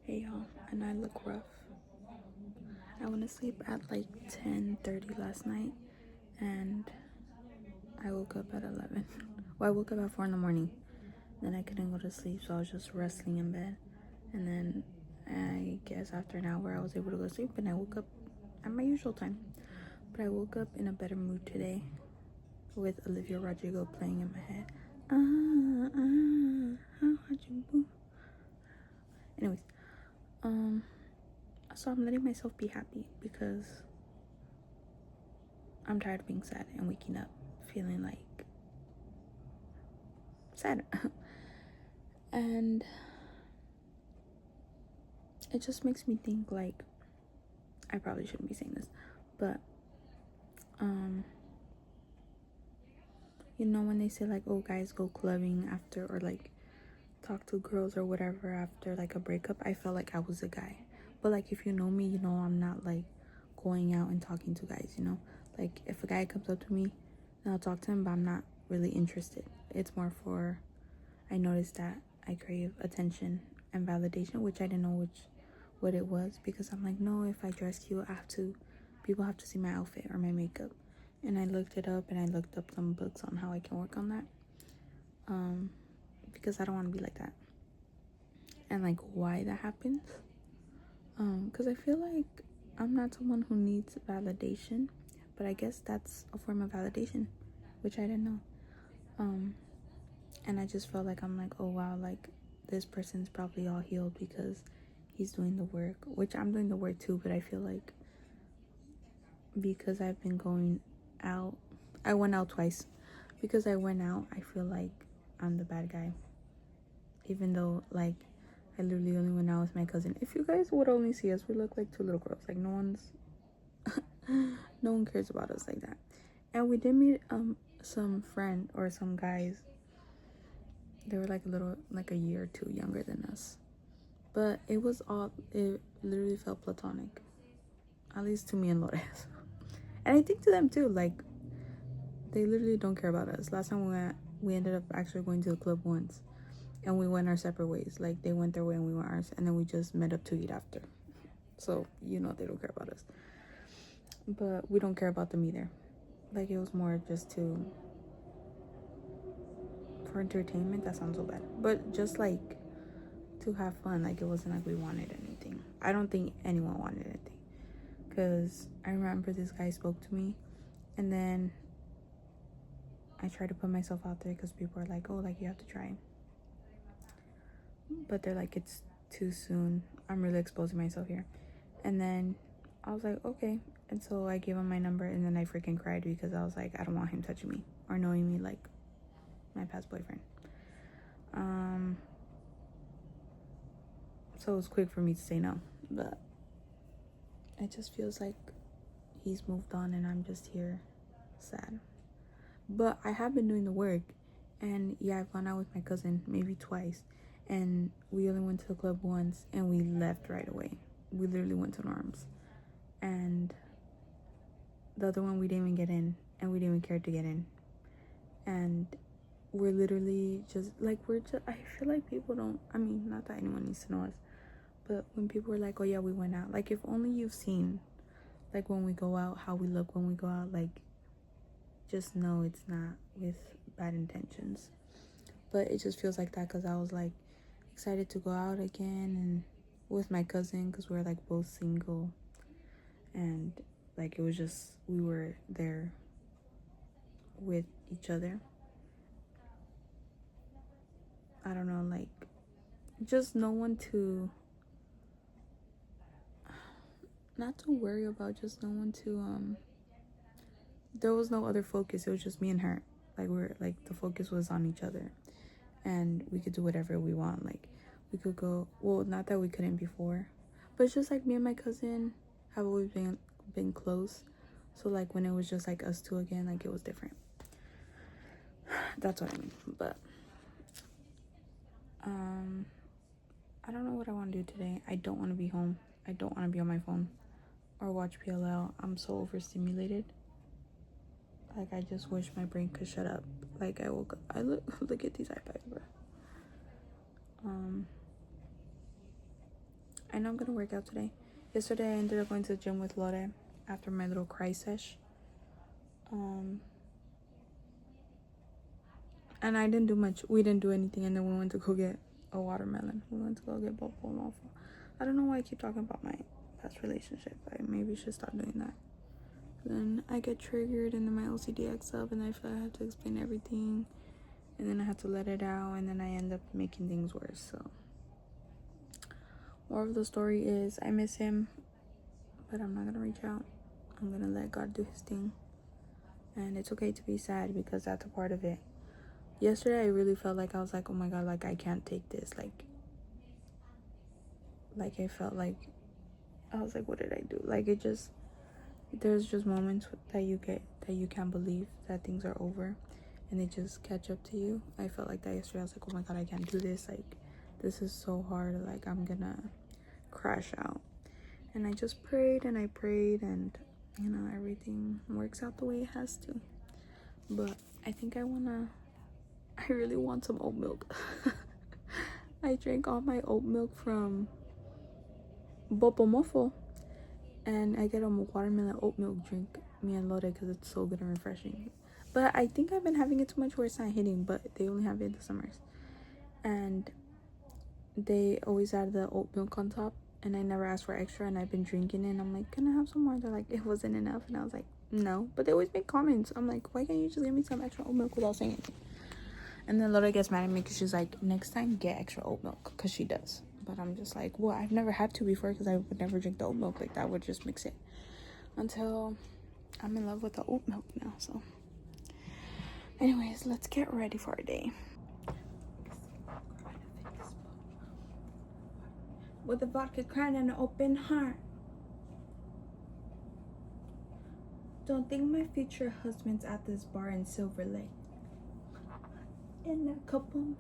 Hey y'all, and I look rough. I went to sleep at like 10:30 last night, and I woke up at 11. Well, I woke up at 4 in the morning. Then I couldn't go to sleep, so I was just wrestling in bed. And then I guess after an hour, I was able to go to sleep, and I woke up at my usual time. But I woke up in a better mood today, with Olivia Rodrigo playing in my head. How you move? Anyways, so I'm letting myself be happy because I'm tired of being sad and waking up feeling like sad. And it just makes me think, like, I probably shouldn't be saying this, but you know when they say like, oh, guys go clubbing after, or like talk to girls or whatever after like a breakup, I felt like I was a guy. But like, if you know me, you know I'm not like going out and talking to guys, you know. Like, if a guy comes up to me, then I'll talk to him, but I'm not really interested. It's more for, I noticed that I crave attention and validation, which I didn't know what it was, because I'm like, no, if I dress cute, people have to see my outfit or my makeup. And I looked it up, and I looked up some books on how I can work on that, because I don't want to be like that, and like why that happens. Because I feel like I'm not someone who needs validation, but I guess that's a form of validation, which I didn't know. And I just felt like, I'm like, oh wow, like this person's probably all healed because he's doing the work, which I'm doing the work too. But I feel like because I've been going out, I went out twice. Because I went out, I feel like I'm the bad guy, even though like I literally only went out with my cousin. If you guys would only see us, we look like two little girls. Like, no one cares about us like that. And we did meet some friend or some guys. They were like a year or two younger than us, but it literally felt platonic, at least to me and Lores. And I think to them too. Like, they literally don't care about us. Last time we ended up actually going to the club once, and we went our separate ways. Like, they went their way and we went ours, and then we just met up to eat after. So you know they don't care about us, but we don't care about them either. Like, it was more just for entertainment. That sounds so bad, but just like to have fun. Like, it wasn't like we wanted anything. I don't think anyone wanted anything, because I remember this guy spoke to me, and then I tried to put myself out there because people are like, oh, like, you have to try, but they're like, it's too soon, I'm really exposing myself here. And then I was like, okay. And so I gave him my number, and then I freaking cried because I was like, I don't want him touching me or knowing me like my past boyfriend. So it was quick for me to say no, but it just feels like he's moved on and I'm just here sad. But I have been doing the work, and yeah, I've gone out with my cousin maybe twice, and we only went to the club once, and we left right away. We literally went to Norm's, and the other one we didn't even get in, and we didn't even care to get in. And we're literally just like, I feel like people don't, I mean, not that anyone needs to know us, but when people are like, oh yeah, we went out, like, if only you've seen like when we go out, how we look when we go out, like, just know it's not with bad intentions. But it just feels like that because I was like excited to go out again, and with my cousin, because we're like both single, and like it was just, we were there with each other. I don't know, like, just no one to, not to worry about, just no one to there was no other focus. It was just me and her. Like, we're like, the focus was on each other, and we could do whatever we want. Like, we could go, well, not that we couldn't before, but it's just like me and my cousin have always been close. So like when it was just like us two again, like, it was different. That's what I mean. But I don't know what I want to do today. I don't want to be home. I don't want to be on my phone or watch PLL. I'm so overstimulated. Like, I just wish my brain could shut up. Like, I woke up, I look at these iPads, bro. I know I'm gonna work out today. Yesterday I ended up going to the gym with Lore after my little cry sesh. And I didn't do much. We didn't do anything, and then we went to go get a watermelon. We went to go get Bobo. I don't know why I keep talking about my past relationship. I maybe should stop doing that. Then I get triggered, and then my OCD acts up, and I feel I have to explain everything, and then I have to let it out, and then I end up making things worse. So, moral of the story is I miss him, but I'm not gonna reach out. I'm gonna let God do his thing, and it's okay to be sad because that's a part of it. Yesterday I really felt like I was like, oh my god, like I can't take this, like I felt like I was like, what did I do? Like it just, there's just moments that you get that you can't believe that things are over, and they just catch up to you. I felt like that yesterday. I was like, oh my god, I can't do this, like this is so hard, like I'm gonna crash out. And I just prayed and I prayed, and you know, everything works out the way it has to. But I think I really want some oat milk. I drank all my oat milk from Bopomofo, and I get a watermelon oat milk drink, me and Lore, because it's so good and refreshing. But I think I've been having it too much where it's not hitting, but they only have it in the summers. And they always add the oat milk on top, and I never asked for extra, and I've been drinking it, and I'm like, can I have some more? They're like, it wasn't enough, and I was like, no. But they always make comments. I'm like, why can't you just give me some extra oat milk without saying anything? And then Lola gets mad at me because she's like, next time get extra oat milk, because she does. But I'm just like, well, I've never had to before, because I would never drink the oat milk like that. I would just mix it until I'm in love with the oat milk now. So anyways, let's get ready for our day. With a vodka crown and an open heart. Don't think my future husband's at this bar in Silver Lake. In a couple,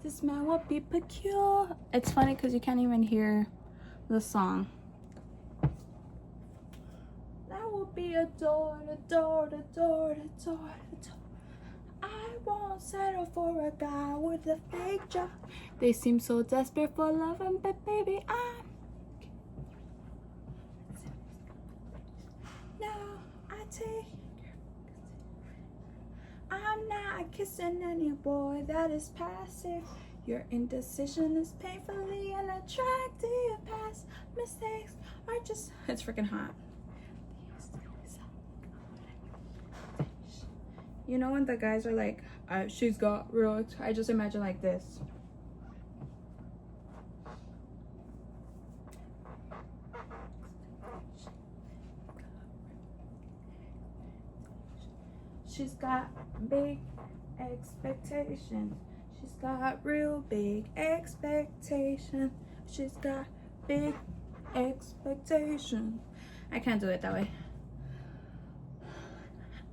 this man will be peculiar. It's funny because you can't even hear the song. That will be adored. I won't settle for a guy with a fake job. They seem so desperate for love, but baby, I'm not kissing any boy that is passive. Your indecision is painfully unattractive. Past mistakes are just, it's freaking hot. You know when the guys are like, she's got real, I just imagine like this. She's got big expectations. She's got real big expectations. She's got big expectations. I can't do it that way.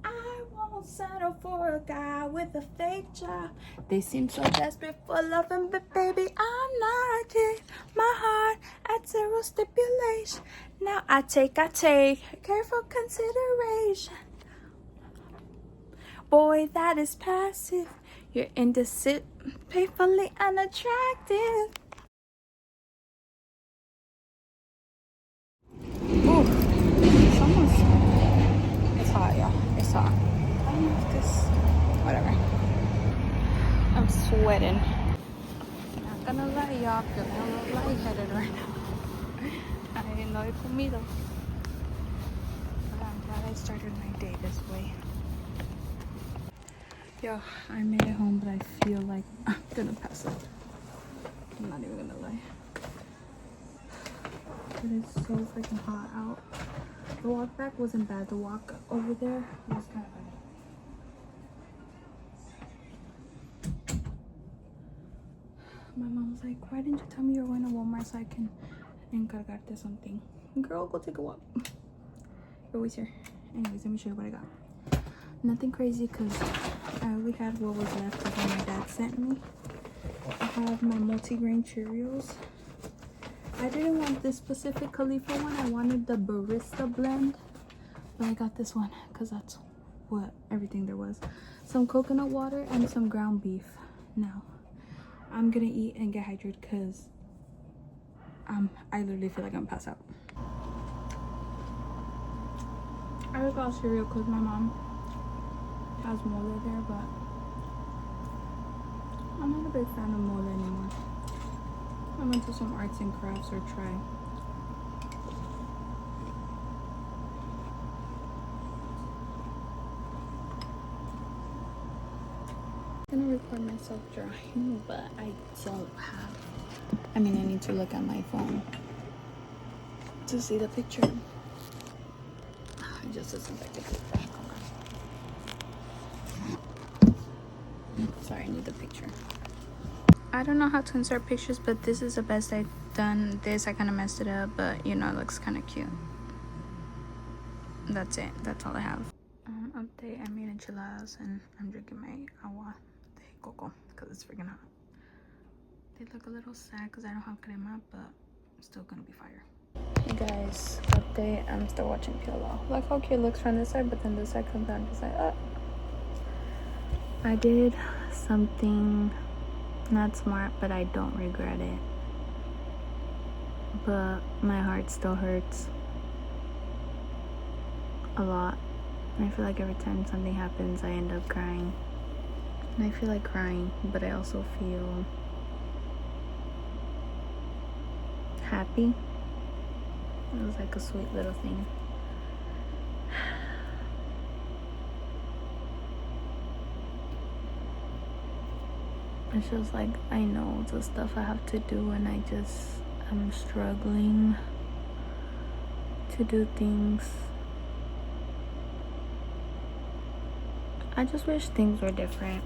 I won't settle for a guy with a fake job. They seem so desperate for loving, but baby, I'm not kidding. My heart at zero stipulation. Now I take careful consideration. Boy that is passive, you're indecisive, painfully unattractive. Ooh, it's almost, it's hot, y'all. It's hot. I don't know if this, whatever. I'm sweating. Not gonna lie, y'all, feeling a little lightheaded right now. I no he comido. But I'm glad I started my day this way. Yo, I made it home, but I feel like I'm gonna pass out. I'm not even gonna lie. It is so freaking hot out. The walk back wasn't bad. The walk over there was kind of bad. My mom was like, why didn't you tell me you were going to Walmart so I can encargarte something? Girl, go take a walk. You're always here. Anyways, let me show you what I got. Nothing crazy because I only had what was left of what my dad sent me. I have my multigrain Cheerios. I didn't want this specific Khalifa one. I wanted the Barista blend. But I got this one because that's what everything there was. Some coconut water and some ground beef. Now, I'm going to eat and get hydrated because I literally feel like I'm passed out. I just got cereal because my mom has mole there, but I'm not a big fan of mole anymore. I went to some arts and crafts or try. I'm gonna record myself drawing, but I don't have. I mean, I need to look at my phone to see the picture. It just doesn't like the picture. Sorry, I need the picture. I don't know how to insert pictures, but this is the best I've done. This, I kind of messed it up, but you know, it looks kind of cute. That's it. That's all I have. Update, I made enchiladas and I'm drinking my agua de coco because it's freaking hot. They look a little sad because I don't have crema, but it's still gonna be fire. Hey guys, update, I'm still watching Piolo. Look how cute it looks from this side, but then this side comes down just like, oh. I did something not smart, but I don't regret it. But my heart still hurts a lot. I feel like every time something happens, I end up crying. And I feel like crying, but I also feel happy. It was like a sweet little thing. It's just like, I know the stuff I have to do, and I'm struggling to do things. I just wish things were different.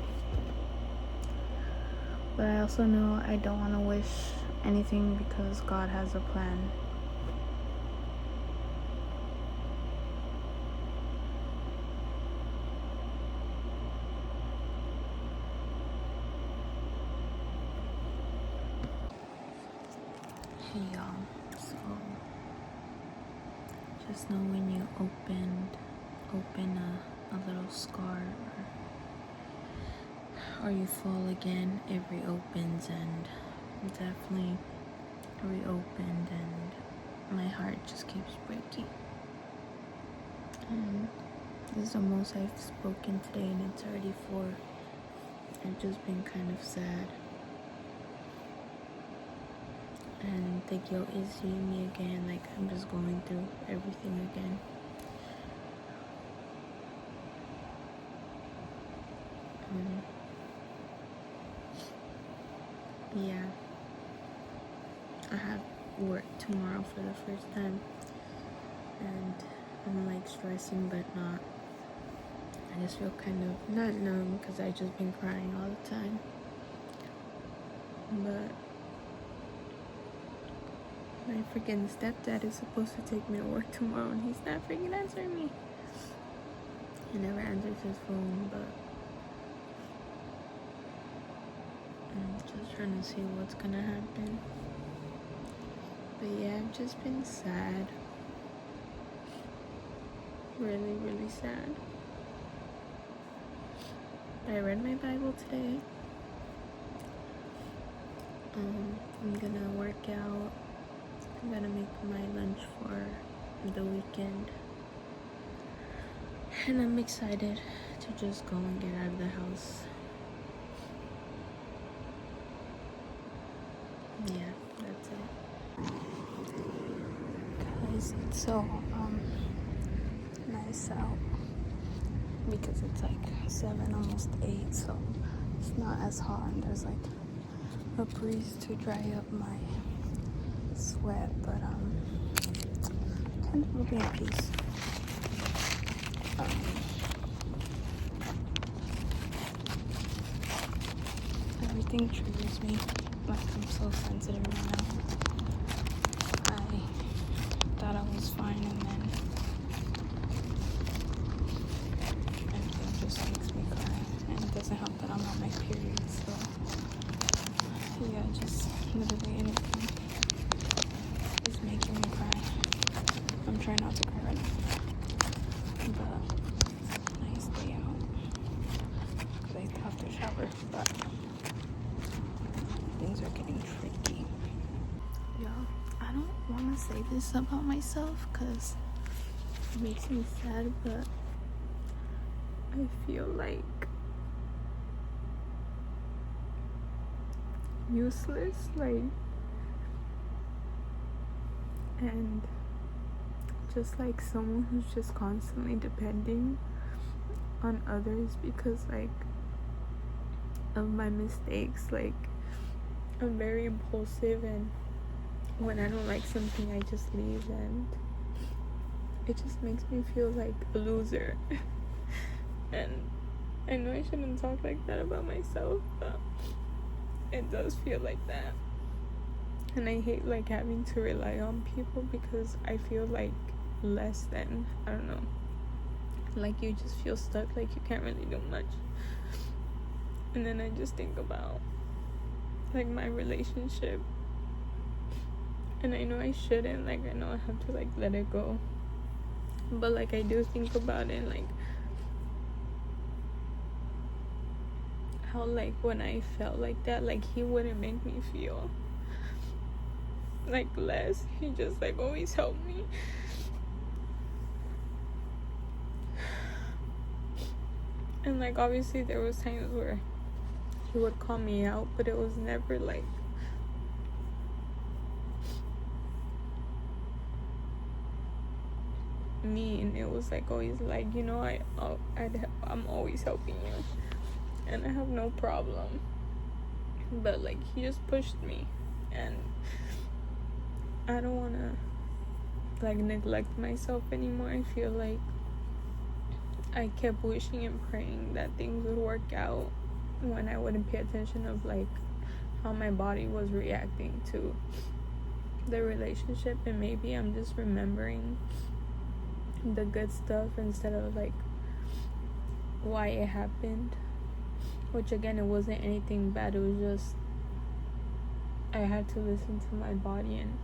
But I also know I don't want to wish anything because God has a plan. Hey y'all, so just know when you open a little scar, or you fall again, it reopens, and definitely reopened, and my heart just keeps breaking. And this is the most I've spoken today, and it's already 4. I've just been kind of sad, and the guilt is seeing me again, like I'm just going through everything again. Yeah, I have work tomorrow for the first time, and I'm like stressing, but not. I just feel kind of not numb because I've just been crying all the time. But my freaking stepdad is supposed to take me to work tomorrow, and he's not freaking answering me. He never answers his phone, but I'm just trying to see what's gonna happen. But yeah, I've just been sad. Really, really sad. I read my Bible today. I'm gonna work out. I'm gonna make my lunch for the weekend. And I'm excited to just go and get out of the house. Yeah, that's it. Guys, it's so nice out because it's like 7, almost 8, so it's not as hot, and there's like a breeze to dry up my sweat, but kind of will be at peace. Everything triggers me. Like, I'm so sensitive right now. I thought I was fine, and then everything just makes me cry. And it doesn't help that I'm on my period, so yeah, just literally anything is making me cry. I'm trying not to cry right now, but nice day out because I have to shower, but things are getting tricky. Yeah, say this about myself because it makes me sad, but I feel like useless, like, and just like someone who's just constantly depending on others because like of my mistakes. Like, I'm very impulsive, and when I don't like something I just leave, and it just makes me feel like a loser. And I know I shouldn't talk like that about myself, but it does feel like that. And I hate like having to rely on people because I feel like less than, I don't know, like you just feel stuck, like you can't really do much. And then I just think about like my relationship, and I know I shouldn't, like I know I have to like let it go, but like I do think about it, like how like when I felt like that, like he wouldn't make me feel like less. He just like always helped me. And like obviously there was times where he would call me out, but it was never like mean. It was like always like, you know, I'm always helping you and I have no problem. But like he just pushed me, and I don't want to like neglect myself anymore. I feel like I kept wishing and praying that things would work out when I wouldn't pay attention of like how my body was reacting to the relationship, and maybe I'm just remembering the good stuff instead of like why it happened, which again, it wasn't anything bad. It was just I had to listen to my body, and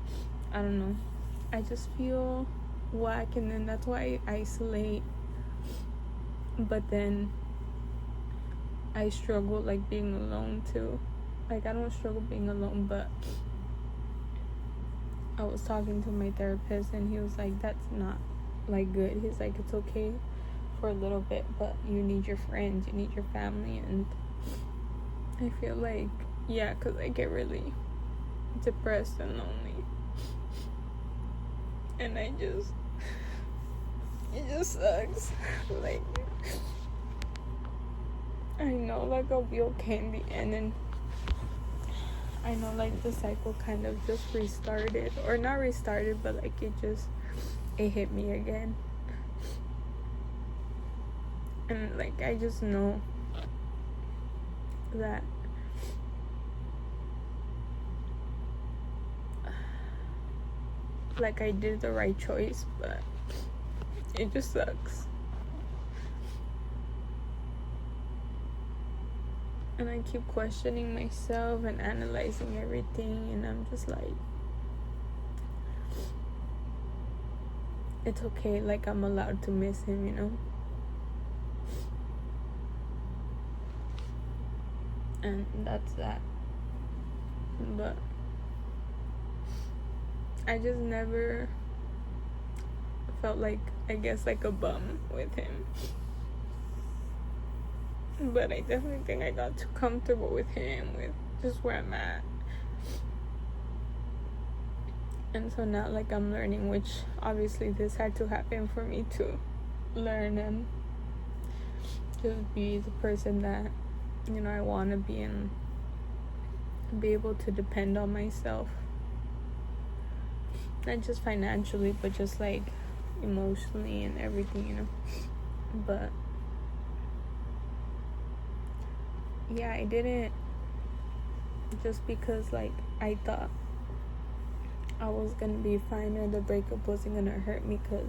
I don't know, I just feel whack, and then that's why I isolate. But then I struggle like being alone too. Like I don't struggle being alone, but I was talking to my therapist and he was like, that's not like good. He's like, it's okay for a little bit, but you need your friends, you need your family. And I feel like, yeah, because I get really depressed and lonely, and it just sucks. Like, I know like I'll be okay in the end, and I know like the cycle kind of just restarted, or not restarted, but like it hit me again. And like I just know that like I did the right choice, but it just sucks. And I keep questioning myself and analyzing everything, and I'm just like, it's okay, like I'm allowed to miss him, you know? And that's that. But I just never felt like, I guess, like a bum with him. But I definitely think I got too comfortable with him, with just where I'm at. And so now like I'm learning, which obviously this had to happen for me to learn and just be the person that, you know, I want to be, and be able to depend on myself. Not just financially, but just like emotionally and everything, you know. But yeah, I didn't, just because like I thought I was gonna be fine or the breakup wasn't gonna hurt me, because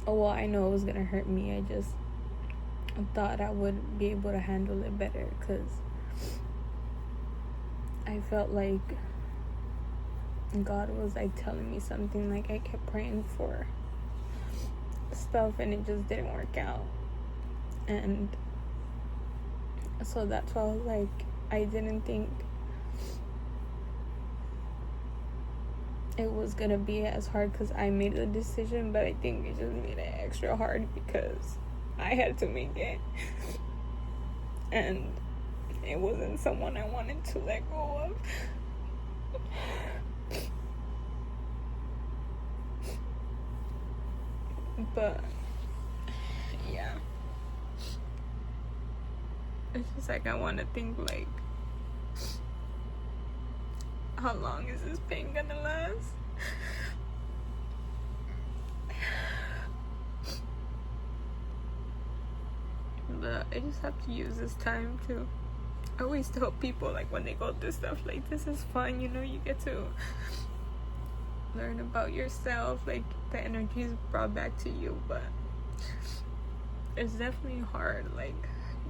I know it was gonna hurt me. I just thought I would be able to handle it better, because I felt like God was like telling me something. Like I kept praying for stuff and it just didn't work out, and so that's why I was like, I didn't think it was gonna be as hard because I made the decision, but I think it just made it extra hard because I had to make it. And it wasn't someone I wanted to let go of. But yeah, it's just like I want to think like, how long is this pain gonna last? But I just have to use this time to, I always tell people like when they go through stuff like this is fun, you know, you get to learn about yourself, like the energy is brought back to you, but it's definitely hard, like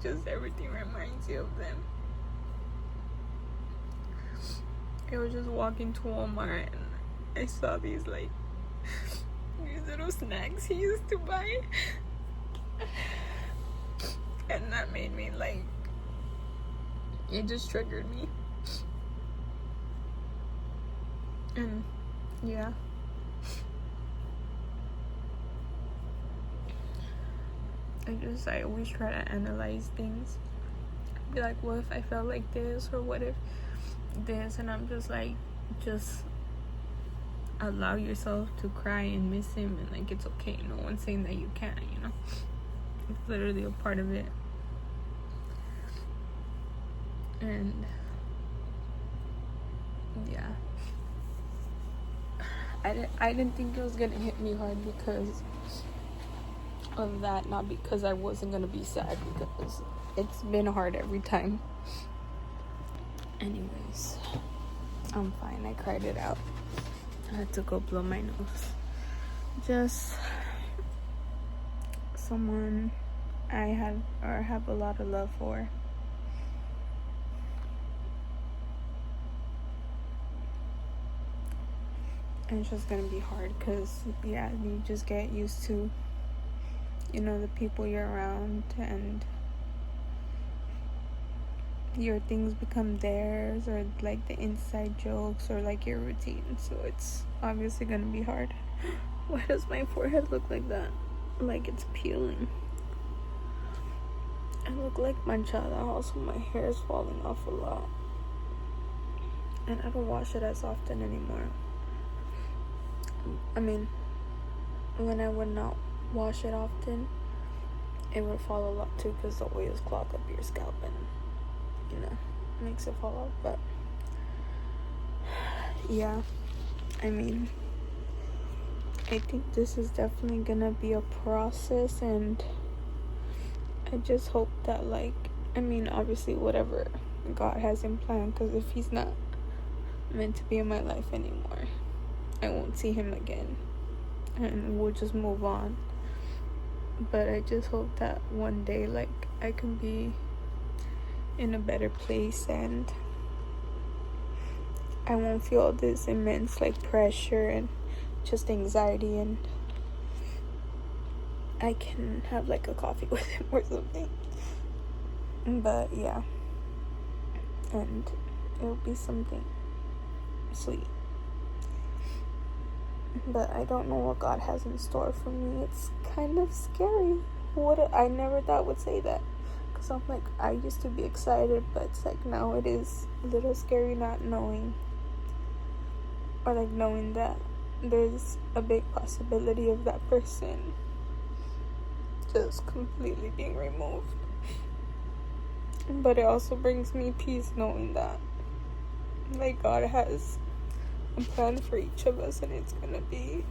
just everything reminds you of them. I was just walking to Walmart and I saw these like these little snacks he used to buy, and that made me like, it just triggered me. And yeah, I always try to analyze things, be like, what if I felt like this, or what if this, and I'm just like, just allow yourself to cry and miss him, and like it's okay, no one's saying that you can't, you know, it's literally a part of it. And yeah, I didn't think it was gonna hit me hard because of that, not because I wasn't gonna be sad, because it's been hard every time. Anyways, I'm fine. I cried it out. I had to go blow my nose. Just someone I had or have a lot of love for. And it's just gonna be hard because, yeah, you just get used to, you know, the people you're around, and your things become theirs, or like the inside jokes, or like your routine. So it's obviously gonna be hard. Why does my forehead look like that? Like it's peeling. I look like manchada. Also, my hair is falling off a lot, and I don't wash it as often anymore. I mean, when I would not wash it often, it would fall a lot too, because the oils clog up your scalp and, you know, makes it fall off. But yeah, I mean, I think this is definitely gonna be a process, and I just hope that, like, I mean, obviously whatever God has in plan, because if he's not meant to be in my life anymore, I won't see him again, and we'll just move on. But I just hope that one day, like, I can be in a better place, and I won't feel this immense, like, pressure and just anxiety, and I can have, like, a coffee with him or something. But yeah, and it'll be something sweet. But I don't know what God has in store for me. It's kind of scary. I never thought would say that, because I'm like, I used to be excited, but it's like now it is a little scary not knowing, or like knowing that there's a big possibility of that person just completely being removed. But it also brings me peace knowing that, like, God has a plan for each of us, and it's gonna be,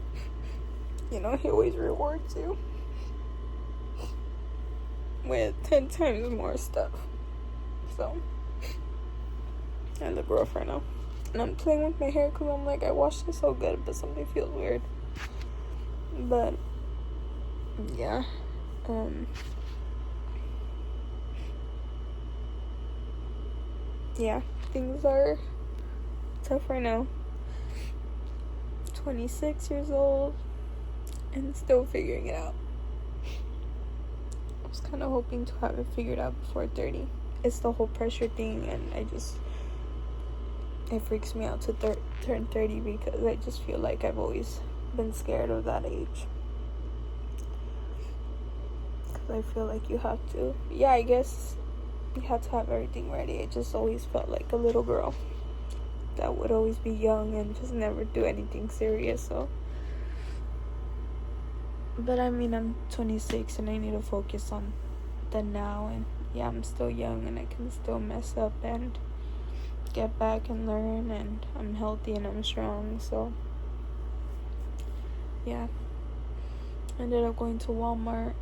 you know, he always rewards you with 10 times more stuff. So I look rough right now, and I'm playing with my hair because I'm like, I washed it so good, but something feels weird. But yeah, yeah, things are tough right now. 26 years old and still figuring it out. I was kind of hoping to have it figured out before 30. It's the whole pressure thing, and it freaks me out to turn 30 because I just feel like I've always been scared of that age. Because I feel like you have to, yeah, I guess you have to have everything ready. I just always felt like a little girl that would always be young and just never do anything serious. So, but I mean, I'm 26 and I need to focus on the now. And yeah, I'm still young and I can still mess up and get back and learn, and I'm healthy and I'm strong. So yeah, ended up going to Walmart.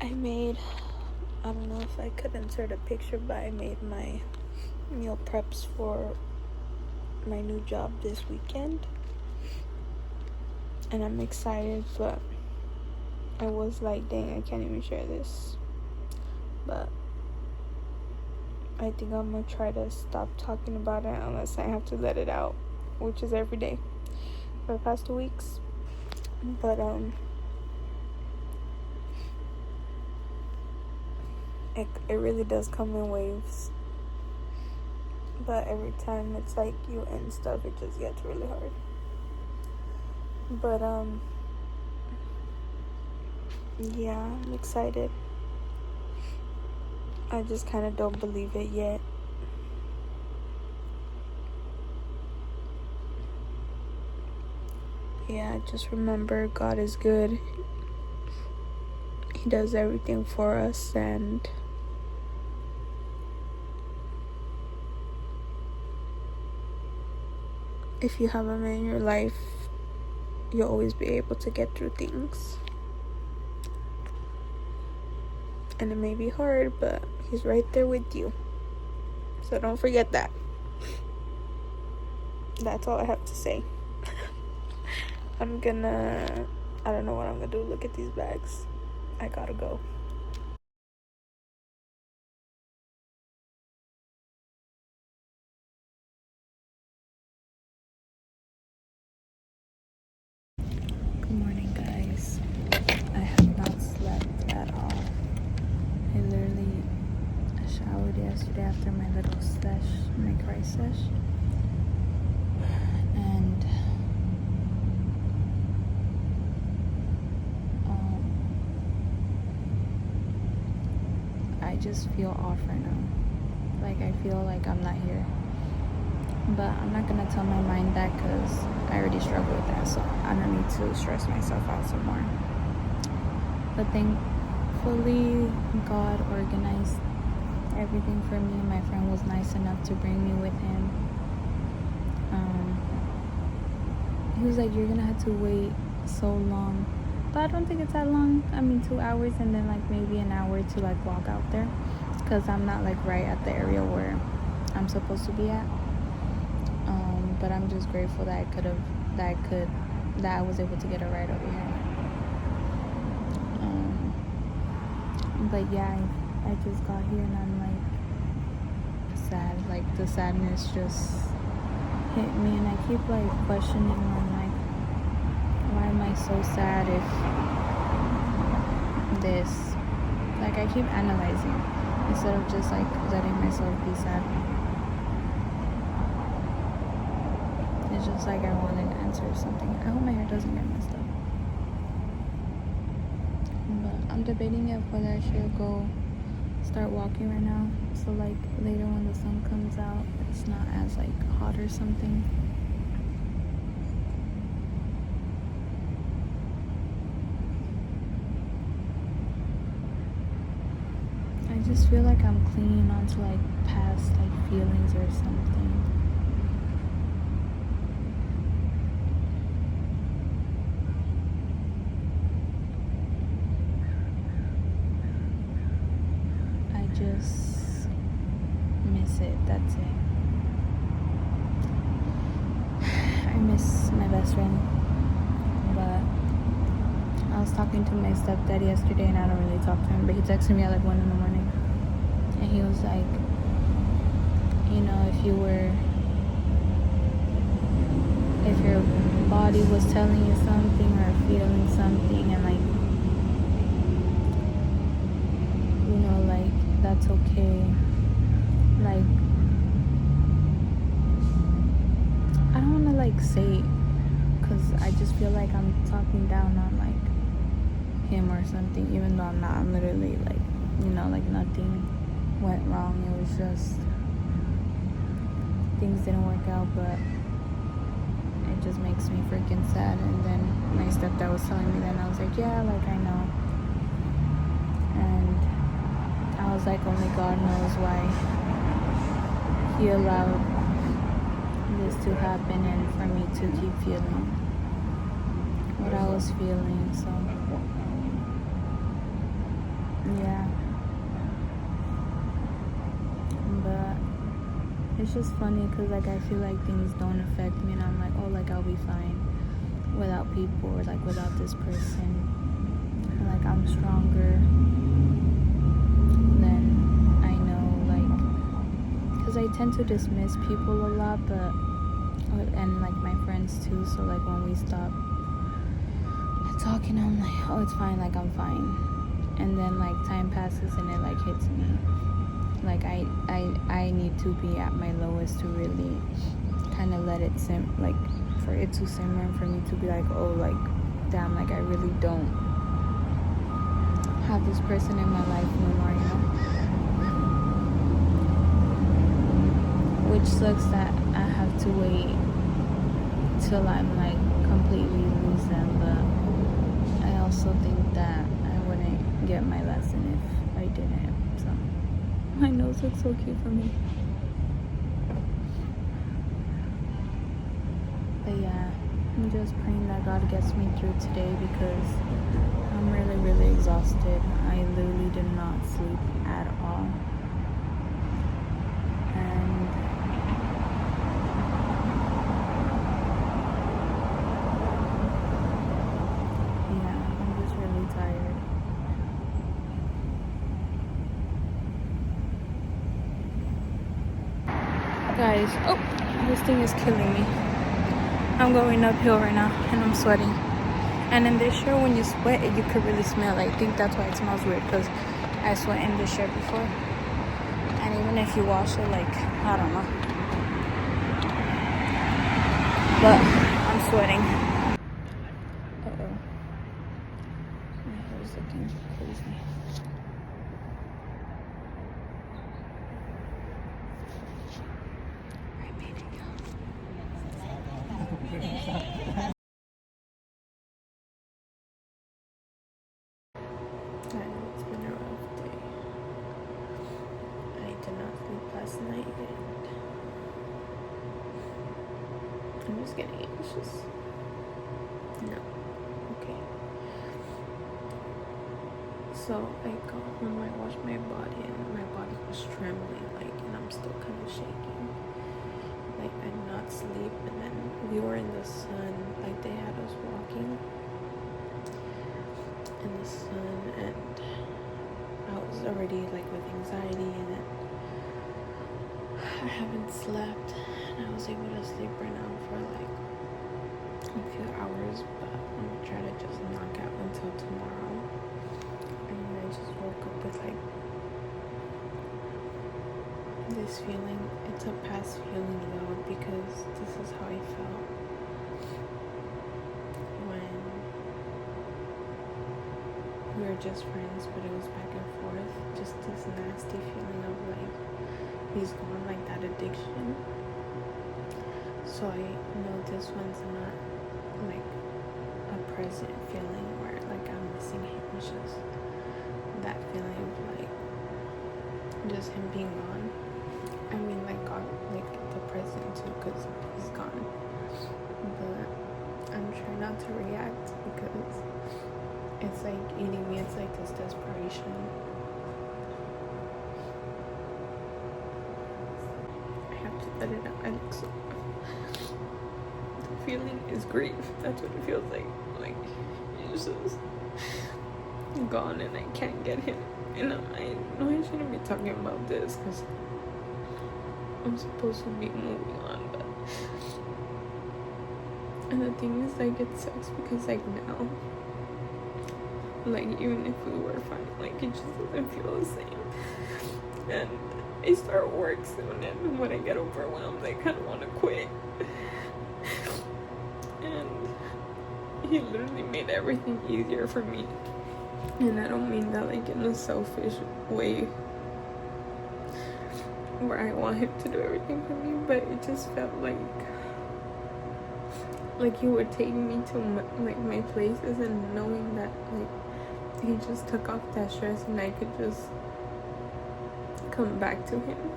I don't know if I could insert a picture, but I made my meal preps for my new job this weekend, and I'm excited, but I was like, dang, I can't even share this. But I think I'm gonna try to stop talking about it unless I have to let it out, which is every day for the past 2 weeks. But it really does come in waves. But every time it's like you end stuff, it just gets really hard. But yeah, I'm excited. I just kind of don't believe it yet. Yeah, just remember, God is good. He does everything for us, and if you have him in your life, you'll always be able to get through things. And it may be hard, but he's right there with you. So don't forget that. That's all I have to say. I don't know what I'm gonna do. Look at these bags. I gotta go. Good morning, guys. I have not slept at all. I literally showered yesterday after my little sesh, my cry sesh. And I just feel off right now. Like, I feel like I'm not here. But I'm not gonna tell my mind that because I already struggle with that. So I don't need to stress myself out some more. But thankfully, God organized everything for me. My friend was nice enough to bring me with him. He was like, you're gonna have to wait so long. But I don't think it's that long. I mean, 2 hours and then like maybe an hour to like walk out there, because I'm not like right at the area where I'm supposed to be at. But I'm just grateful that I was able to get a ride over here. But yeah, I just got here and I'm like sad. Like the sadness just hit me, and I keep like questioning. I'm like, why am I so sad if this? Like I keep analyzing instead of just like letting myself be sad. It's just like I want an answer or something. I hope my hair doesn't get messed up. But I'm debating if whether I should go start walking right now, so like later when the sun comes out, it's not as like hot or something. I just feel like I'm clinging on to like past like feelings or something. I just miss it. That's it. I miss my best friend, but I was talking to my stepdad yesterday, and I don't really talk to him, but he texted me at like 1 a.m, and he was like, you know, if your body was telling you something or feeling something, and like, you know, like that's okay. like, I don't want to like say, because I just feel like I'm talking down on like him or something, even though I'm not. I'm literally like, you know, like nothing went wrong. It was just things didn't work out, but it just makes me freaking sad. And then my stepdad was telling me that, and I was like, yeah, like I know. And I was like, only God knows why he allowed this to happen and for me to keep feeling what I was feeling. So yeah, but it's just funny because like I feel like things don't affect me, and I'm like, oh, like I'll be fine without people or like without this person, or, like I'm stronger than I know, like, because I tend to dismiss people a lot, but and like my friends too. So like when we stop talking, I'm like, oh, it's fine, like I'm fine. And then like time passes and it like hits me, like I need to be at my lowest to really kind of let it like for it to simmer, and for me to be like, oh, like damn, like I really don't have this person in my life anymore, you know. Which sucks that I have to wait till I'm like completely lose them, but I also think that I wouldn't get my lesson if I didn't. So my nose looks so cute for me. But yeah, I'm just praying that God gets me through today, because I'm really, really exhausted. I literally did not sleep at all. And yeah, I'm just really tired. Guys, oh, this thing is killing me. I'm going uphill right now and I'm sweating. And in this shirt, when you sweat, you could really smell it. I think that's why it smells weird, because I sweat in this shirt before. And even if you wash it, like, I don't know. But I'm sweating. Uh-oh. My hair is looking crazy. I made it, y'all. It's been a rough day. I did not sleep last night, and I'm just getting anxious. No. Okay. So I got home, I washed my body, and my body was trembling, like, and I'm still kind of shaking. Like, I did not sleep, and then we were in the sun, like they had us walking in the sun, and I was already like with anxiety, and then I haven't slept, and I was able to sleep right now for like a few hours, but I'm gonna try to just knock out until tomorrow. And I just woke up with like this feeling. It's a past feeling though, because this is how I felt when we were just friends, but it was back and forth. Just this nasty feeling of like he's gone, like that addiction. So I know this one's not like a present feeling where like I'm missing him. It's just that feeling of like just him being gone. I mean, like God, like the present too, because he's gone. But I'm trying not to react, because it's like eating me. It's like this desperation. I have to let it out. I look so rough. The feeling is grief. That's what it feels like. Like he's just gone, and I can't get him. And I know I shouldn't be talking about this, because I'm supposed to be moving on, but and the thing is, like, it sucks because like now, like even if we were fine, like it just doesn't feel the same. And I start work soon, and when I get overwhelmed, I kind of want to quit. And he literally made everything easier for me. And I don't mean that like in a selfish way where I want him to do everything for me, but it just felt like he would take me to my places, and knowing that like he just took off that stress and I could just come back to him,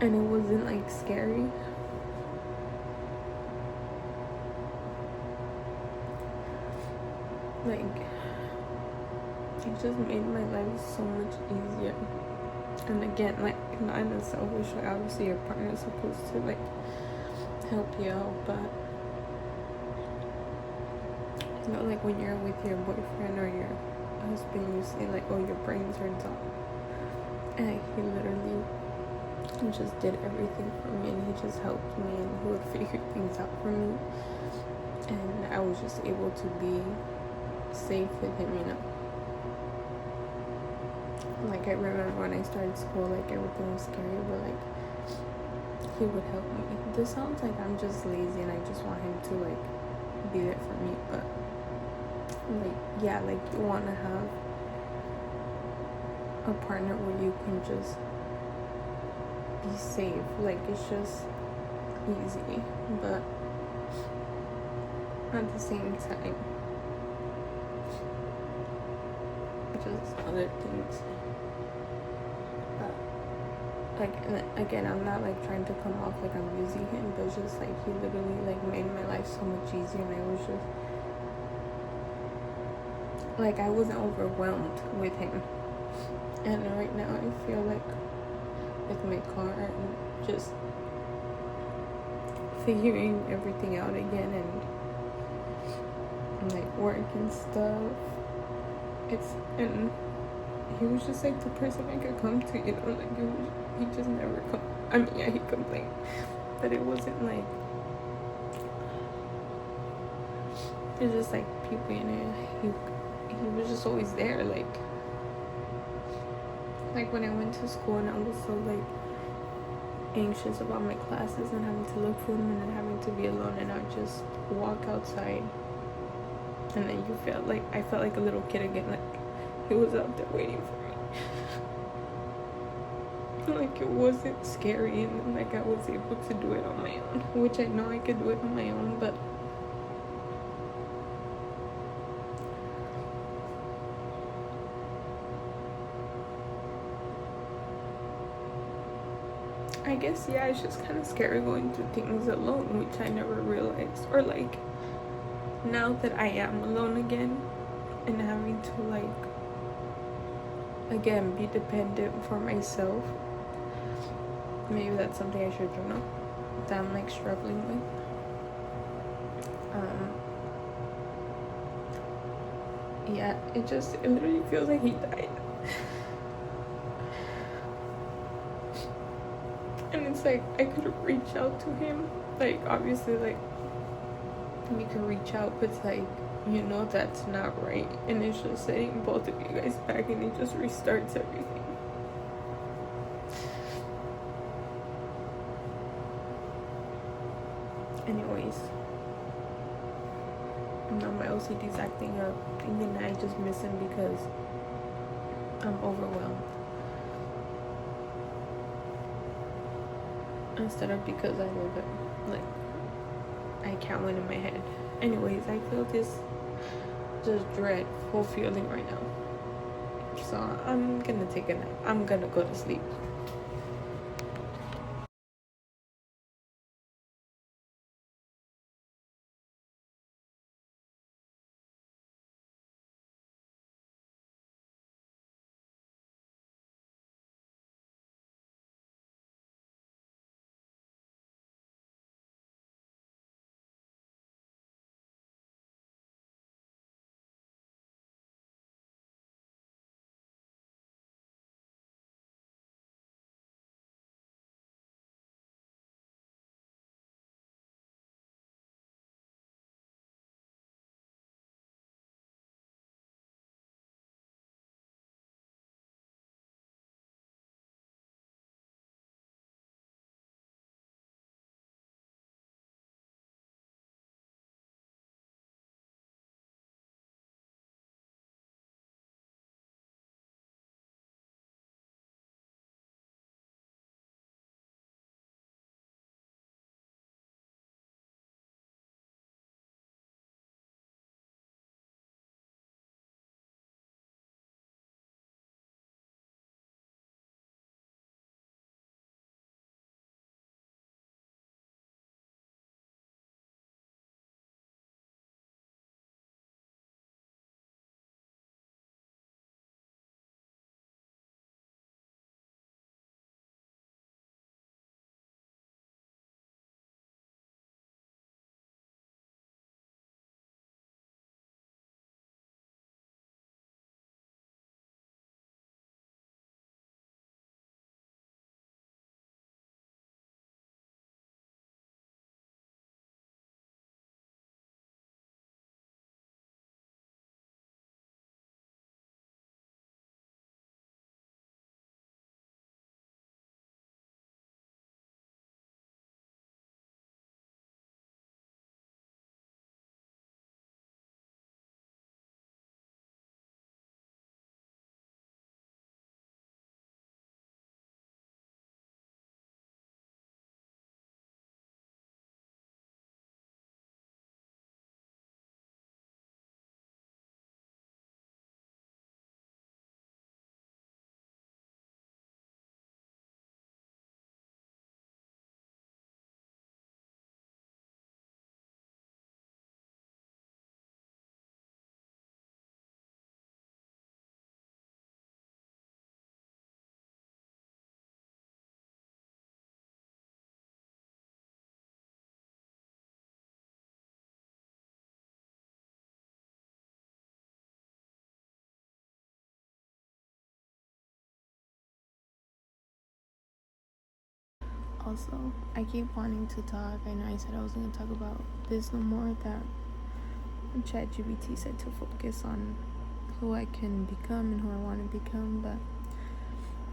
and it wasn't like scary. Like, it just made my life so much easier. And again, like, not in a selfish way. Obviously your partner is supposed to like help you out, but you know, like when you're with your boyfriend or your husband, you say like, oh, your brain turns off. And he literally just did everything for me, and he just helped me, and he would figure things out for me, and I was just able to be safe with him, you know. Like, I remember when I started school, like everything was scary, but like he would help me. This sounds like I'm just lazy and I just want him to like be there for me, but like, yeah, like you want to have a partner where you can just be safe. Like, it's just easy, but at the same time, just other things. But like, again, I'm not like trying to come off like I'm using him, but it's just like he literally like made my life so much easier, and I was just like, I wasn't overwhelmed with him. And right now I feel like with my car and just figuring everything out again, and like work and stuff, and he was just like the person I could come to, you know. Like, he just never come. I mean, yeah, he complained, but it wasn't like, it was just like people, you know. He was just always there. Like when I went to school and I was so like anxious about my classes and having to look for them and then having to be alone, and I'd just walk outside, and then I felt like a little kid again. Like, he was out there waiting for me. Like, it wasn't scary, and then like I was able to do it on my own, which I know I could do it on my own, but I guess, yeah, it's just kind of scary going through things alone, which I never realized. Or like, now that I am alone again and having to like again be dependent for myself, maybe that's something I should journal that I'm like struggling with. Yeah, it literally feels like he died. And it's like, I could reach out to him. Like, obviously, like, you can reach out, but it's like, you know, that's not right. And it's just setting both of you guys back, and it just restarts everything. Anyways, now my OCD's acting up, thinking I just miss him because I'm overwhelmed, instead of because I love him. Like, I can't win in my head. Anyways, I feel this just dreadful feeling right now. So I'm gonna take a nap. I'm gonna go to sleep. Also, I keep wanting to talk. I know I said I was going to talk about this no more, that ChatGPT said to focus on who I can become and who I want to become, but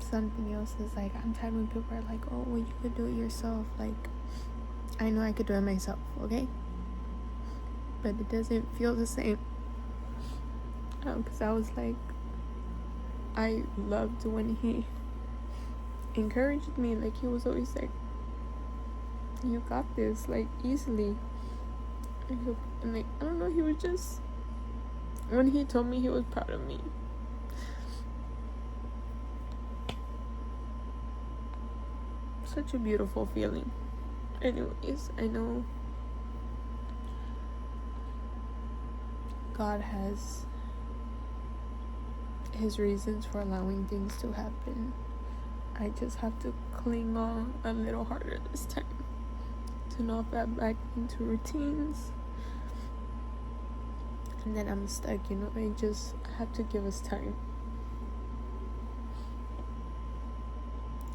something else is like, I'm tired when people are like, oh, well, you could do it yourself. Like, I know I could do it myself, okay? But it doesn't feel the same. Because I was like, I loved when he encouraged me. Like, he was always like, you got this, like, easily. And like, I don't know, he was just, when he told me he was proud of me, such a beautiful feeling. Anyways, I know God has his reasons for allowing things to happen. I just have to cling on a little harder this time to not fall back into routines. And then I'm stuck, you know. I just have to give us time.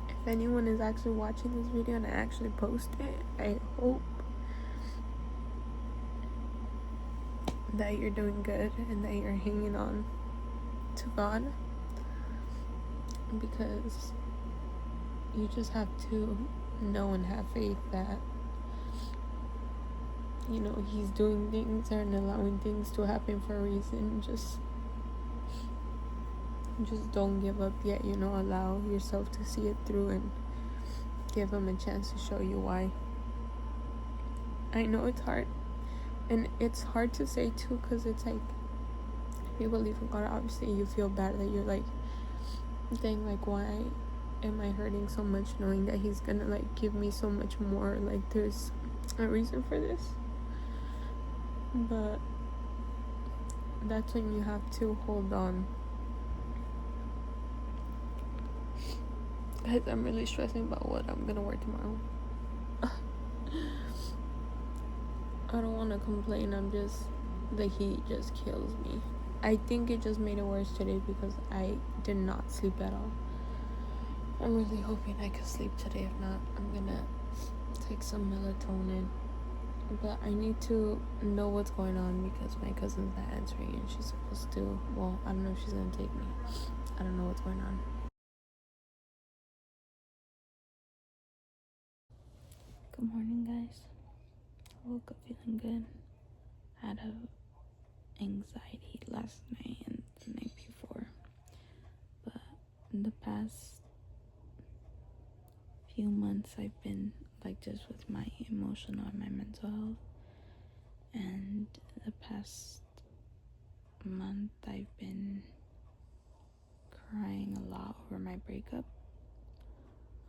If anyone is actually watching this video and I actually post it, I hope that you're doing good and that you're hanging on to God, because you just have to know and have faith that, you know, he's doing things and allowing things to happen for a reason. Just don't give up yet, you know. Allow yourself to see it through and give him a chance to show you why. I know it's hard, and it's hard to say too, because it's like, if you believe in God, obviously you feel bad that you're like saying like, why am I hurting so much knowing that he's gonna like give me so much more, like there's a reason for this. But that's when you have to hold on. Guys, I'm really stressing about what I'm gonna wear tomorrow. I don't want to complain, I'm just, the heat just kills me. I think it just made it worse today because I did not sleep at all. I'm really hoping I can sleep today. If not, I'm gonna take some melatonin. But I need to know what's going on because my cousin's not answering and she's supposed to, well, I don't know if she's gonna take me. I don't know what's going on. Good morning, guys. I woke up feeling good. Had a anxiety last night and the night before, but in the past few months I've been like just with my emotional and my mental health, and the past month I've been crying a lot over my breakup,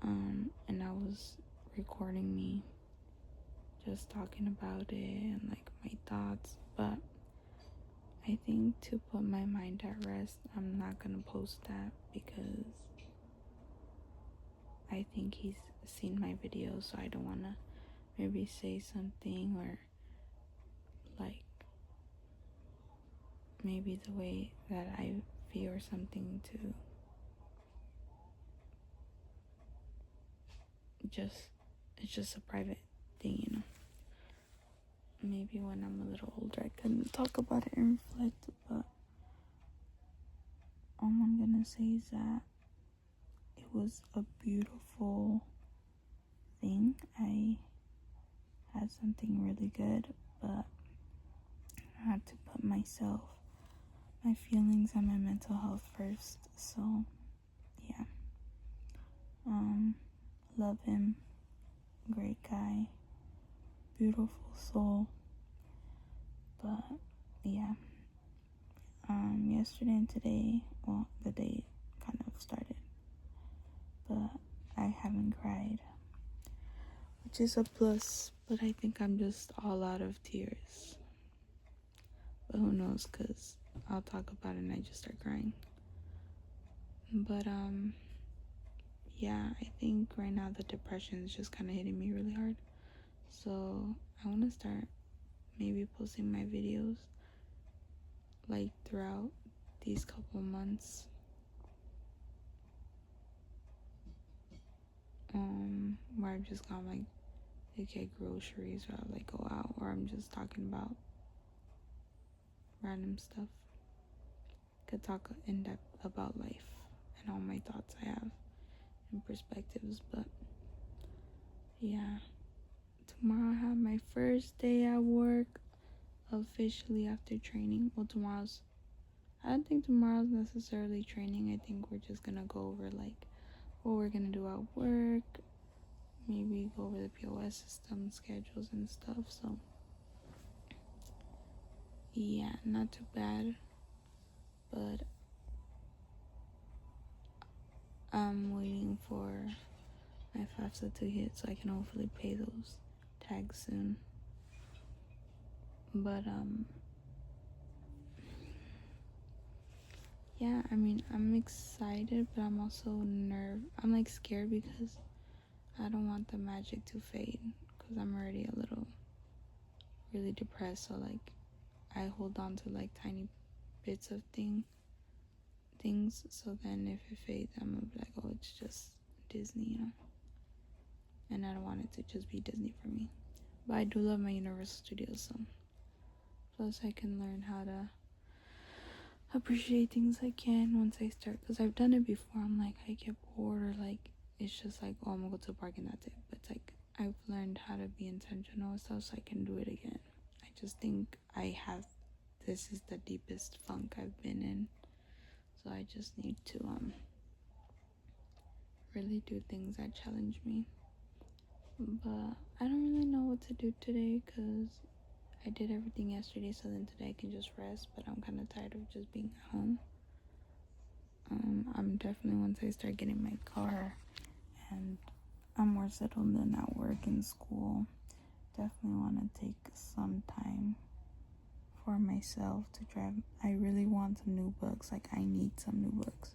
and I was recording me just talking about it and like my thoughts, but I think to put my mind at rest, I'm not gonna post that because I think he's seen my videos, so I don't wanna maybe say something or like maybe the way that I feel or something to it's just a private thing, you know. Maybe when I'm a little older I can talk about it and reflect, but all I'm gonna say is that it was a beautiful thing. I had something really good, but I had to put myself, my feelings, and my mental health first. So yeah, love him, great guy, beautiful soul. But yeah, yesterday and today, well, the day kind of started, but I haven't cried, which is a plus, but I think I'm just all out of tears. But who knows, because I'll talk about it and I just start crying. But yeah, I think right now the depression is just kind of hitting me really hard. So I want to start maybe posting my videos like throughout these couple months, where I I've just gone like to get groceries, or I'll like go out, or I'm just talking about random stuff. Could talk in depth about life and all my thoughts I have and perspectives. But yeah, tomorrow I have my first day at work officially after training. Well, I don't think tomorrow's necessarily training. I think we're just gonna go over like what we're gonna do at work, maybe go over the POS system schedules and stuff. So yeah, not too bad, but I'm waiting for my FAFSA to hit so I can hopefully pay those tags soon. But yeah, I mean, I'm excited, but I'm also I'm like scared because I don't want the magic to fade, because I'm already a little really depressed. So like I hold on to like tiny bits of things, so then if it fades, I'm gonna be like, oh, it's just Disney, and I don't want it to just be Disney for me. But I do love my Universal Studios, so plus I can learn how to appreciate things I can once I start, because I've done it before. I'm like, I get bored, or like it's just like, oh, I'm gonna go to the park and that's it. But it's like I've learned how to be intentional with stuff so I can do it again. I just think this is the deepest funk I've been in, so I just need to really do things that challenge me. But I don't really know what to do today, because I did everything yesterday, so then today I can just rest. But I'm kind of tired of just being at home. I'm definitely, once I start getting my car and I'm more settled than at work and school, definitely want to take some time for myself to drive. I really want some new books. Like, I need some new books.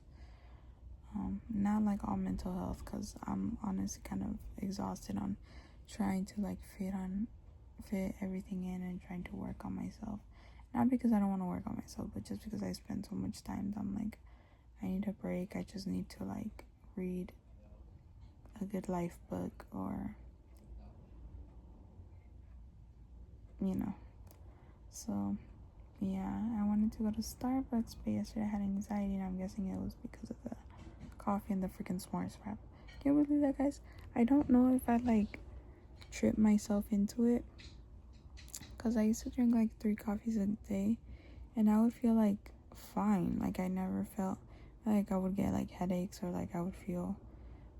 Not like all mental health, because I'm honestly kind of exhausted on trying to like fit everything in and trying to work on myself. Not because I don't want to work on myself, but just because I spend so much time, I'm like, I need a break. I just need to like read a good life book, or so yeah, I wanted to go to Starbucks, but yesterday I had anxiety, and I'm guessing it was because of the coffee and the freaking s'mores wrap. Can't believe that, guys. I don't know if I like trip myself into it, because I used to drink like 3 coffees a day, and I would feel like fine. Like, I never felt like I would get like headaches, or like I would feel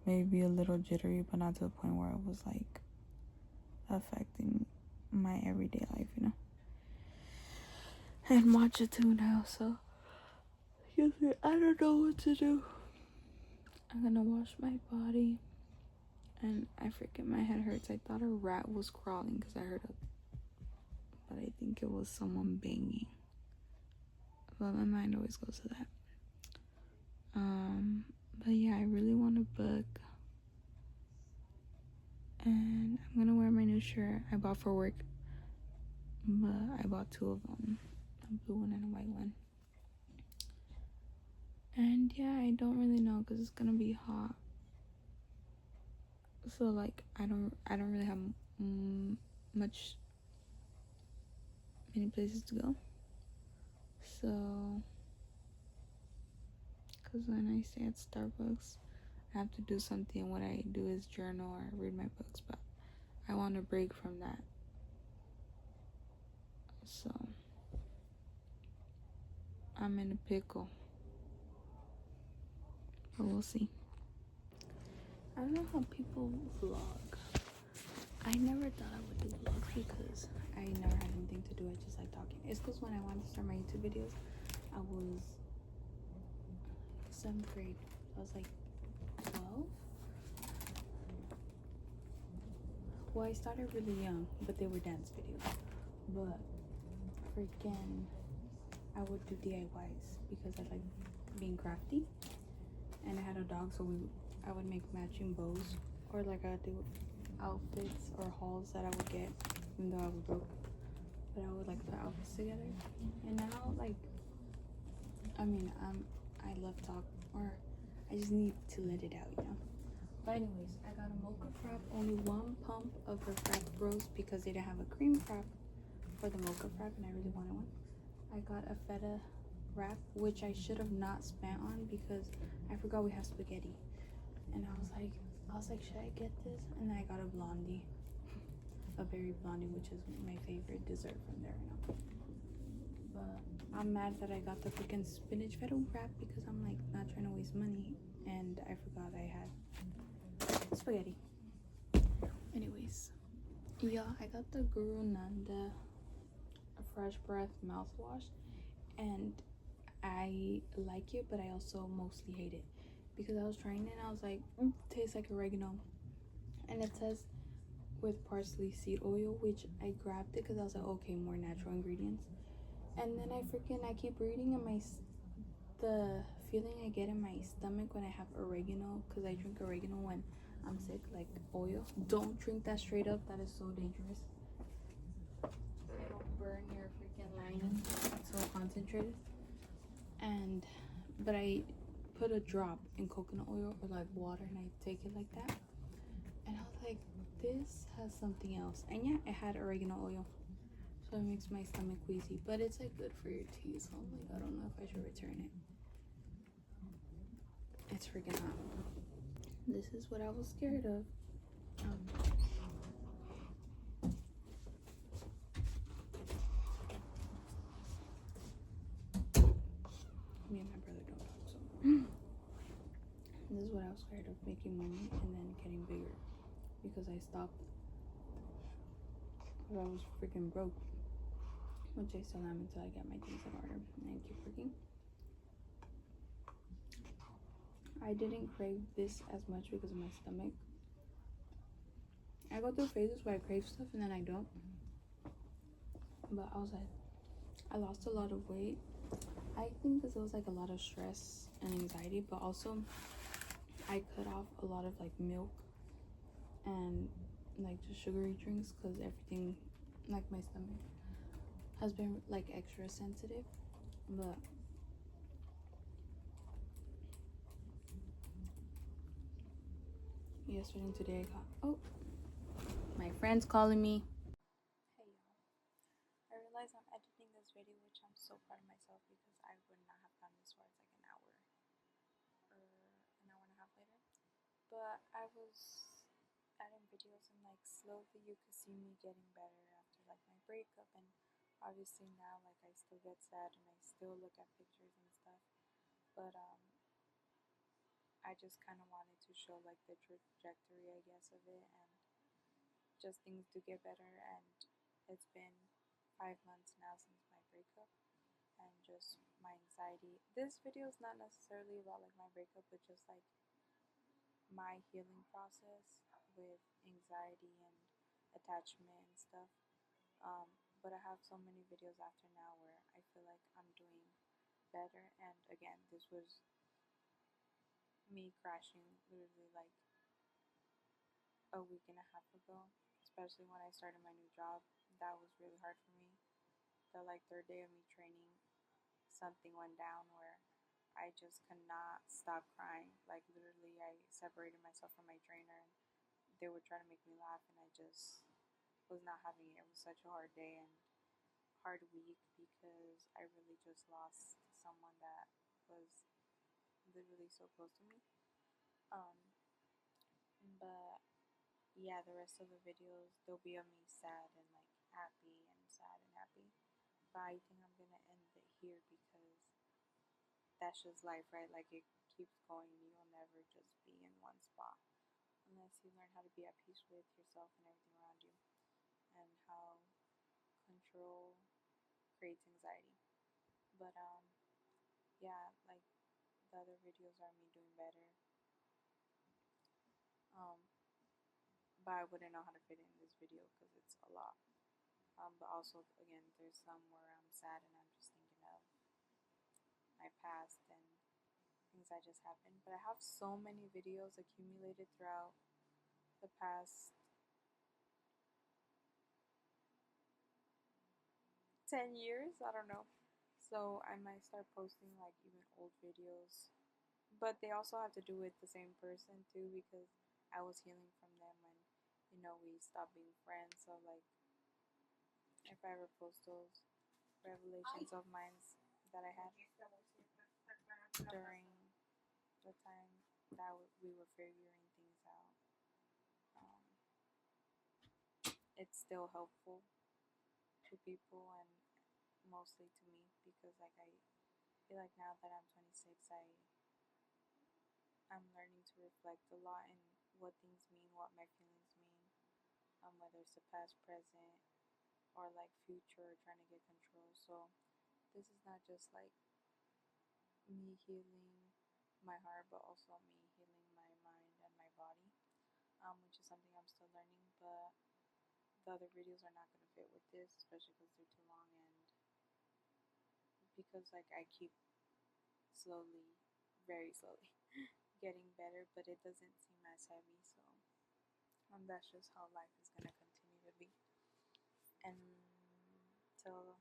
maybe a little jittery, but not to the point where it was like affecting my everyday life, And matcha too now, so I don't know what to do. I'm gonna wash my body, and my head hurts. I thought a rat was crawling because I heard but I think it was someone banging. But my mind always goes to that. But yeah, I really want a book, and I'm gonna wear my new shirt I bought for work, but I bought 2 of them, a blue one and a white one. And yeah, I don't really know, because it's gonna be hot, so like I don't really have many places to go. So, because when I stay at Starbucks, I have to do something. What I do is journal or read my books, but I want a break from that. So I'm in a pickle, but we'll see. I don't know how people vlog. I never thought I would do vlogs because I never had anything to do. I just like talking. It's because when I wanted to start my YouTube videos, I was 7th grade. I was like 12. Well, I started really young, but they were dance videos. But freaking, I would do DIYs because I like being crafty, and I had a dog, so I would make matching bows, or like I would do outfits or hauls that I would get, even though I was broke. But I would like put outfits together. And now, like, I mean, I love talk, or I just need to let it out, But anyways, I got a mocha frap, only one pump of the frap rose because they didn't have a cream frap for the mocha frap and I really wanted one. I got a feta wrap, which I should have not spent on because I forgot we have spaghetti. And I was like, should I get this? And then I got a blondie, a berry blondie, which is my favorite dessert from there right now. But I'm mad that I got the freaking spinach feta wrap because I'm like not trying to waste money, and I forgot I had spaghetti. Anyways, yeah, I got the Guru Nanda Fresh Breath mouthwash, and I like it, but I also mostly hate it because I was trying it and I was like, tastes like oregano, and it says with parsley seed oil, which I grabbed it because I was like, okay, more natural ingredients. And then I keep reading, and the feeling I get in my stomach when I have oregano, because I drink oregano when I'm sick, like oil. Don't drink that straight up. That is so dangerous. It'll burn your freaking lining. It's so concentrated. But I put a drop in coconut oil or like water, and I take it like that. And I was like, this has something else. And yeah, it had oregano oil. So it makes my stomach queasy. But it's like good for your teeth. So I'm like, I don't know if I should return it. It's freaking hot. This is what I was scared of. Me and my brother don't talk, so this is what I was scared of, making money and then getting bigger, because I stopped because I was freaking broke, which I still am until I get my things in order and keep working. I didn't crave this as much because of my stomach. I go through phases where I crave stuff and then I don't. But I was like, I lost a lot of weight. I think because it was like a lot of stress and anxiety, but also I cut off a lot of like milk and like just sugary drinks because everything, like my stomach has been like extra sensitive. But yesterday and today I got, my friend's calling me. Hey y'all, I realize I'm editing this video, which I'm so proud of myself because I would not have gotten this far. It's like an hour or an hour and a half later. But I was adding videos and like slowly you could see me getting better after like my breakup, and obviously now like I still get sad and I still look at pictures and stuff. But I just kind of wanted to show like the trajectory, I guess, of it, and just things to get better. And it's been 5 months now since my breakup, and just my anxiety. This video is not necessarily about like my breakup, but just like my healing process with anxiety and attachment and stuff. But I have so many videos after now where I feel like I'm doing better. And again, this was me crashing literally like a week and a half ago, especially when I started my new job. That was really hard for me. The like third day of me training, something went down where I just could not stop crying. Like literally I separated myself from my trainer and they were trying to make me laugh, and I just was not having it. It was such a hard day and hard week because I really just lost someone that was literally so close to me. But yeah, the rest of the videos, they'll be of me sad and like happy and sad and happy. But I think I'm gonna end it here because that's just life, right? Like it keeps going. You'll never just be in one spot unless you learn how to be at peace with yourself and everything around you, and how control creates anxiety. But yeah, like the other videos are me doing better. Um, but I wouldn't know how to fit it in this video because it's a lot. But also, again, there's some where I'm sad and I'm just thinking of my past and things that just happened. But I have so many videos accumulated throughout the past 10 years. I don't know. So I might start posting like even old videos. But they also have to do with the same person too, because I was healing from them when, you know, we stopped being friends. So like, if I ever post those revelations of mine that I had during the time that we were figuring things out, it's still helpful to people and mostly to me, because like I feel like now that I'm 26, I'm learning to reflect a lot in what things mean, what my feelings mean, whether it's the past, present, or like future, trying to get control. So this is not just like me healing my heart, but also me healing my mind and my body, which is something I'm still learning. But the other videos are not going to fit with this, especially because they're too long, and because like I keep slowly, very slowly, getting better, but it doesn't seem as heavy. So that's just how life is going to continue to be, and till,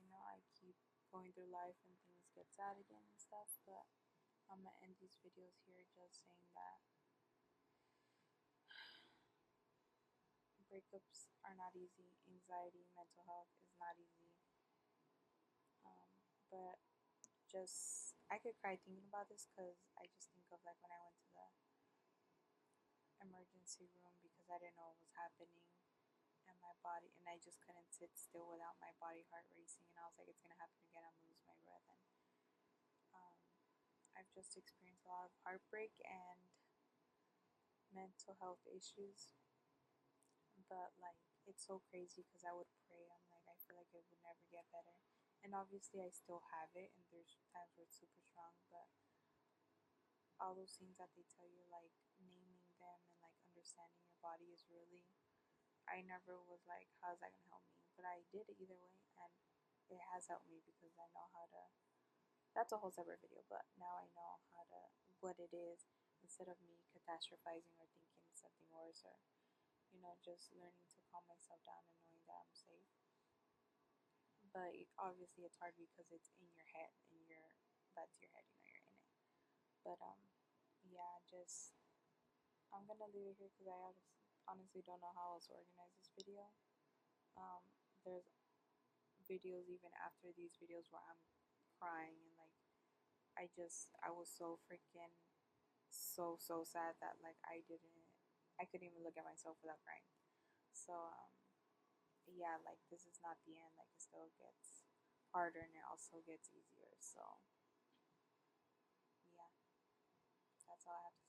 you know, I keep going through life and things get sad again and stuff. But I'm gonna end these videos here just saying that breakups are not easy. Anxiety, mental health is not easy. But just, I could cry thinking about this because I just think of like when I went to the emergency room because I didn't know what was happening and my body, and I just couldn't sit still without my body heart racing, and I was like, it's gonna happen again, I'm gonna lose my breath. And I've just experienced a lot of heartbreak and mental health issues, but like it's so crazy because I would pray, I'm like, I feel like it would never get better, and obviously I still have it, and there's times where it's super strong, but all those things that they tell you, like naming them and like understanding your body, is really, I never was like, how's that gonna help me? But I did it either way, and it has helped me because I know how to. That's a whole separate video, but now I know how to, what it is, instead of me catastrophizing or thinking something worse, or, you know, just learning to calm myself down and knowing that I'm safe. But obviously it's hard because it's in your head, and that's your head, you know, you're in it. But yeah, just, I'm gonna leave it here because I honestly don't know how else to organize this video. There's videos even after these videos where I'm crying, and like I was so freaking so sad that like I couldn't even look at myself without crying. So yeah, like this is not the end. Like it still gets harder and it also gets easier. So yeah, that's all I have to say.